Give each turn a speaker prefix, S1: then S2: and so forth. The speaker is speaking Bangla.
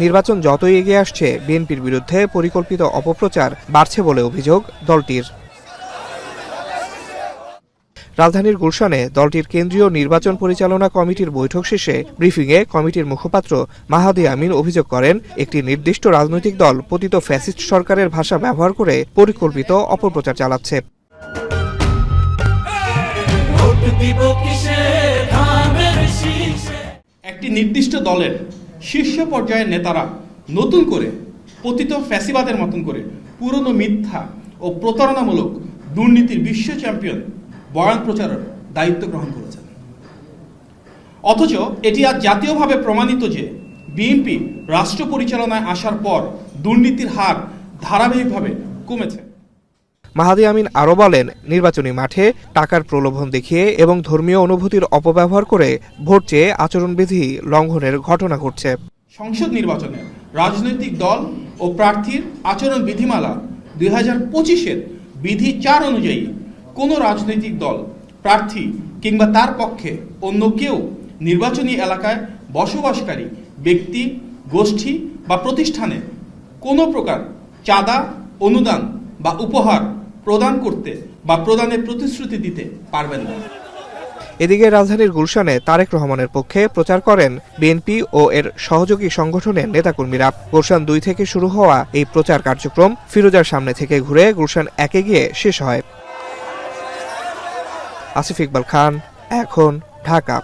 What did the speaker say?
S1: নির্বাচন যতই এগিয়ে আসছে বিএনপির বিরুদ্ধে পরিকল্পিত অপপ্রচার বাড়ছে বলে অভিযোগ দলটির। রাজধানীর গুলশানে দলটির কেন্দ্রীয় নির্বাচন পরিচালনা কমিটির বৈঠক শেষে ব্রিফিংয়ে কমিটির মুখপাত্র মাহাদি আমিন অভিযোগ করেন, একটি নির্দিষ্ট রাজনৈতিক দল পতিত ফ্যাসিস্ট সরকারের ভাষা ব্যবহার করে পরিকল্পিত অপপ্রচার চালাচ্ছে।
S2: একটি নির্দিষ্ট দলের শীর্ষ পর্যায়ের নেতারা নতুন করে পতিত ফ্যাসিবাদের মতন করে পুরনো মিথ্যা ও প্রতারণামূলক দুর্নীতির বিশ্ব চ্যাম্পিয়ন বয়ান প্রচারের দায়িত্ব গ্রহণ করেছেন। অথচ এটি আজ জাতীয়ভাবে প্রমাণিত যে বিএনপি রাষ্ট্র পরিচালনায় আসার পর দুর্নীতির হার ধারাবাহিকভাবে কমেছে।
S1: মাহাদি আমিন আরও বলেন, নির্বাচনী মাঠে টাকার প্রলোভন দেখিয়ে এবং ধর্মীয় অনুভূতির অপব্যবহার করে ভোট চেয়ে আচরণবিধি লঙ্ঘনের ঘটনা ঘটছে।
S2: সংসদ নির্বাচনে রাজনৈতিক দল ও প্রার্থীর আচরণ বিধিমালা 2025-এর বিধি 4 অনুযায়ী কোনো রাজনৈতিক দল, প্রার্থী কিংবা তার পক্ষে অন্য কেউ নির্বাচনী এলাকায় বসবাসকারী ব্যক্তি, গোষ্ঠী বা প্রতিষ্ঠানে কোনো প্রকার চাঁদা, অনুদান বা উপহার প্রদান করতে বা প্রদানের প্রতিশ্রুতি দিতে পারবেন না।
S1: এদিকে রাজধানীর গুলশানে তারেক রহমানের পক্ষে প্রচার করেন বিএনপি ও এর সহযোগী সংগঠনের নেতাকর্মীরা। গুলশান 2 থেকে শুরু হওয়া এই প্রচার কার্যক্রম ফিরোজার সামনে থেকে ঘুরে গুলশান 1-এ গিয়ে শেষ হয়। আসিফ ইকবাল খান, এখন, ঢাকা।